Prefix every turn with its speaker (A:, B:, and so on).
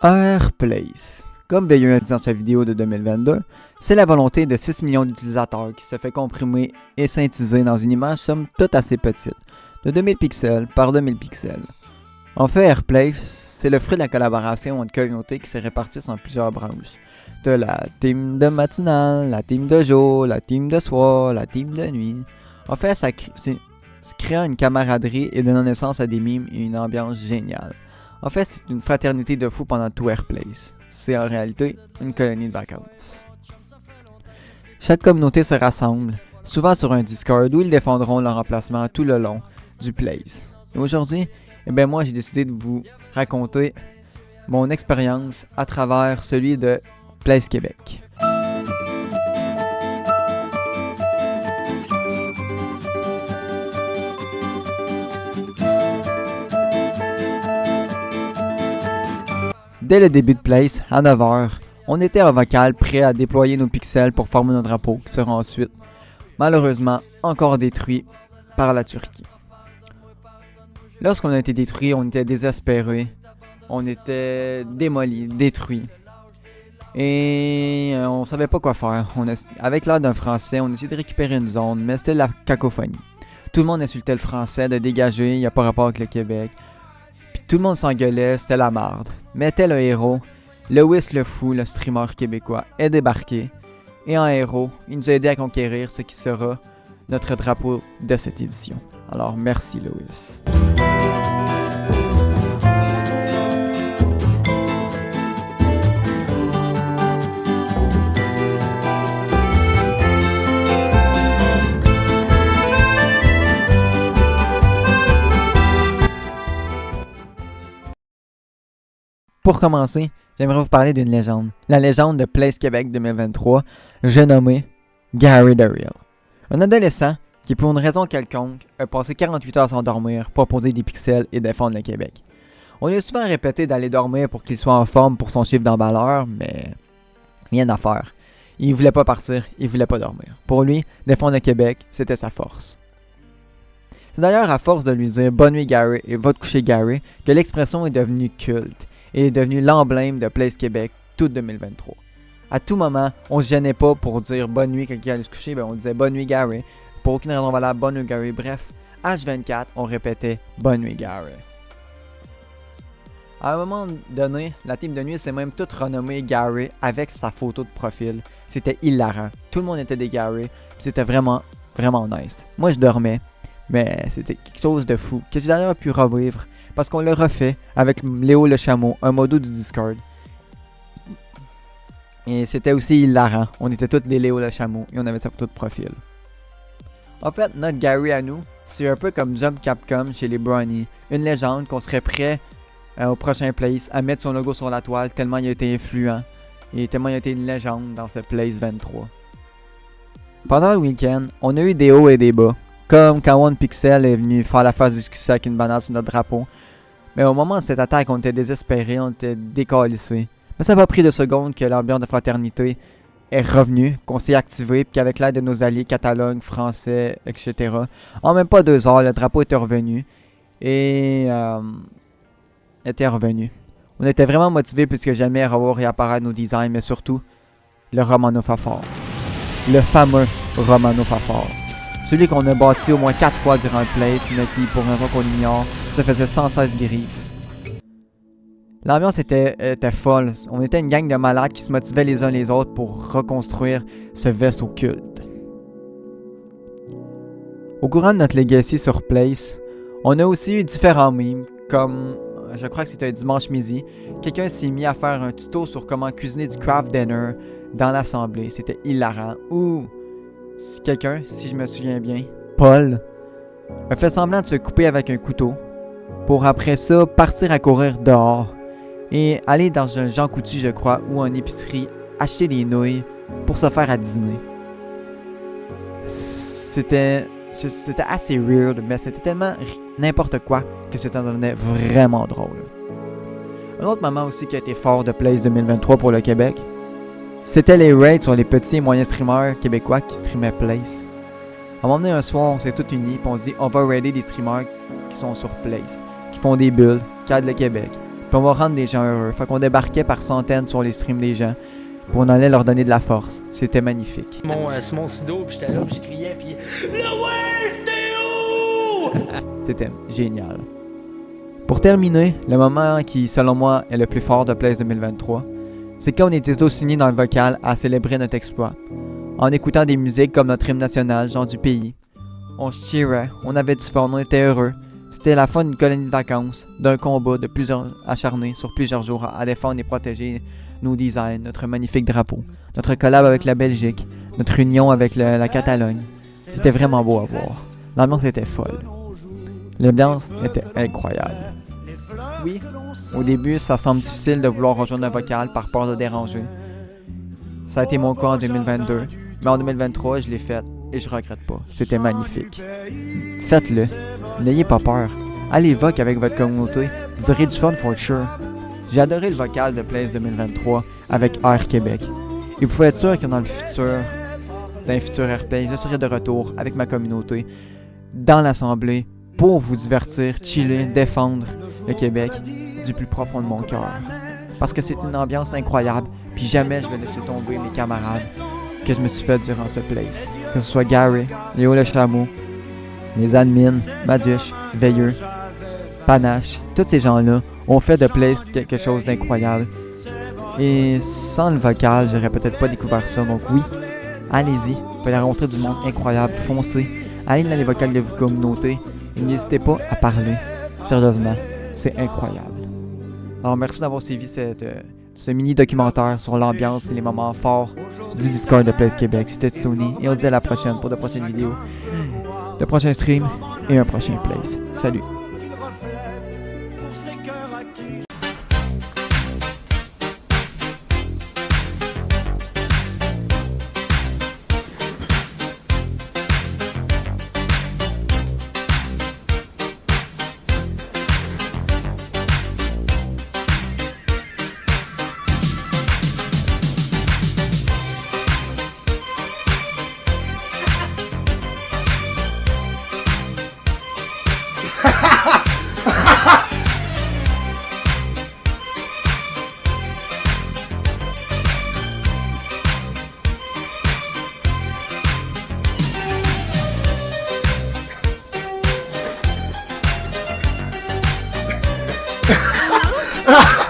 A: Airplace. Comme Veilleux a dit dans sa vidéo de 2022, c'est la volonté de 6 millions d'utilisateurs qui se fait comprimer et synthétiser dans une image somme toute assez petite, de 2000 pixels par 2000 pixels. En fait, Airplace, c'est le fruit de la collaboration entre communautés qui se répartissent en plusieurs branches. De la team de matinale, la team de jour, la team de soir, la team de nuit. En fait, ça crée une camaraderie et donne naissance à des mimes et une ambiance géniale. En fait, c'est une fraternité de fous pendant tout Airplace. C'est en réalité une colonie de vacances. Chaque communauté se rassemble, souvent sur un Discord où ils défendront leur emplacement tout le long du Place. Et aujourd'hui, moi j'ai décidé de vous raconter mon expérience à travers celui de Place Québec. Dès le début de Place, à 9h, on était en vocal prêt à déployer nos pixels pour former nos drapeaux qui seront ensuite, malheureusement, encore détruits par la Turquie. Lorsqu'on a été détruit, on était désespérés, on était démolis, détruits. Et on savait pas quoi faire. Avec l'aide d'un Français, on essayait de récupérer une zone, mais c'était la cacophonie. Tout le monde insultait le Français de dégager, il n'y a pas rapport avec le Québec. Puis tout le monde s'engueulait, c'était la marde. Mais tel un héros, Lewis le Fou, le streamer québécois, est débarqué. Et en héros, il nous a aidé à conquérir ce qui sera notre drapeau de cette édition. Alors merci Lewis. Pour commencer, j'aimerais vous parler d'une légende. La légende de Place Québec 2023, j'ai nommé Gary the Real. Un adolescent qui, pour une raison quelconque, a passé 48 heures sans dormir pour poser des pixels et défendre le Québec. On lui a souvent répété d'aller dormir pour qu'il soit en forme pour son chiffre d'emballeur, mais rien à faire. Il voulait pas partir, il voulait pas dormir. Pour lui, défendre le Québec, c'était sa force. C'est d'ailleurs à force de lui dire « Bonne nuit Gary » et « Va te coucher Gary » que l'expression est devenue culte et est devenu l'emblème de Place Québec tout 2023. À tout moment, on se gênait pas pour dire bonne nuit quand il allait se coucher, on disait bonne nuit Gary. Pour aucune raison valable, bonne nuit Gary. Bref, H24, on répétait bonne nuit Gary. À un moment donné, la team de nuit s'est même toute renommée Gary avec sa photo de profil. C'était hilarant. Tout le monde était des Gary. C'était vraiment, vraiment nice. Moi je dormais, mais c'était quelque chose de fou que j'ai d'ailleurs pu revivre. Parce qu'on l'a refait avec Léo le Chameau, un modo du Discord. Et c'était aussi hilarant. On était tous des Léo le Chameau et on avait sa photo de profil. En fait, notre Gary à nous, c'est un peu comme Jump Capcom chez les Brownies. Une légende qu'on serait prêt au prochain Place à mettre son logo sur la toile tellement il a été influent. Et tellement il a été une légende dans ce Place 23. Pendant le week-end, on a eu des hauts et des bas. Comme quand One Pixel est venu faire la phase discussion avec une banane sur notre drapeau. Mais au moment de cette attaque, on était désespérés, on était décalissés. Mais ça n'a pas pris de secondes que l'ambiance de fraternité est revenue, qu'on s'est activé, puis qu'avec l'aide de nos alliés Catalogne, Français, etc., en même pas 2 heures, le drapeau était revenu. On était vraiment motivés plus que jamais à revoir réapparaître nos designs, mais surtout, le Romano Fafard. Le fameux Romano Fafard. Celui qu'on a bâti au moins 4 fois durant le Place, mais qui, pour un fois qu'on ignore, se faisait sans cesse griffes. L'ambiance était folle. On était une gang de malades qui se motivaient les uns les autres pour reconstruire ce vaisseau culte. Au courant de notre legacy sur Place, on a aussi eu différents memes, comme, je crois que c'était un dimanche midi, quelqu'un s'est mis à faire un tuto sur comment cuisiner du craft dinner dans l'assemblée. C'était hilarant. Ou quelqu'un, si je me souviens bien, Paul, a fait semblant de se couper avec un couteau pour après ça partir à courir dehors et aller dans un Jean Coutu, je crois, ou en épicerie, acheter des nouilles pour se faire à dîner. C'était assez weird, mais c'était tellement n'importe quoi que ça devenait vraiment drôle. Un autre moment aussi qui a été fort de Place 2023 pour le Québec, c'était les raids sur les petits et moyens streamers québécois qui streamaient Place. À un moment donné, un soir, on s'est tous unis et on se dit on va raider des streamers qui sont sur Place, qui font des bulles, qui aident le Québec. Puis on va rendre des gens heureux. Fait qu'on débarquait par centaines sur les streams des gens. Puis on allait leur donner de la force. C'était magnifique.
B: Mon Sido, puis j'étais là, puis je criais, puis le West est où?
A: C'était génial. Pour terminer, le moment qui, selon moi, est le plus fort de Blaze 2023, c'est quand on était tous unis dans le vocal à célébrer notre exploit. En écoutant des musiques comme notre hymne national, Gens du pays. On se cheerait, on avait du fun, on était heureux. C'était la fin d'une colonie de vacances, d'un combat de plusieurs acharnés sur plusieurs jours à défendre et protéger nos designs, notre magnifique drapeau, notre collab avec la Belgique, notre union avec la Catalogne. C'était vraiment beau à voir. L'ambiance était folle. L'ambiance était incroyable. Oui, au début, ça semble difficile de vouloir rejoindre un vocal par peur de déranger. Ça a été mon cas en 2022, mais en 2023, je l'ai fait et je regrette pas. C'était magnifique. Faites-le. N'ayez pas peur. Allez voc avec votre communauté. Vous aurez du fun for sure. J'ai adoré le vocal de Blaze 2023 avec Air Québec. Et vous pouvez être sûr que dans un futur RP, je serai de retour avec ma communauté dans l'Assemblée pour vous divertir, chiller, défendre le Québec du plus profond de mon cœur. Parce que c'est une ambiance incroyable, puis jamais je vais laisser tomber mes camarades que je me suis fait durant ce place. Que ce soit Gary, Léo Le Chameau, les admins, Maduche, Veilleux, Panache, tous ces gens-là ont fait de Place quelque chose d'incroyable. Et sans le vocal, j'aurais peut-être pas découvert ça. Donc oui, allez-y, vous allez rencontrer du monde incroyable, foncez, allez dans les vocals de votre communauté et n'hésitez pas à parler. Sérieusement, c'est incroyable. Alors merci d'avoir suivi ce mini documentaire sur l'ambiance et les moments forts du Discord de Place Québec. C'était Tony et on se dit à la prochaine pour de prochaines vidéos, de prochains streams et un prochain Place. Salut!
C: Ha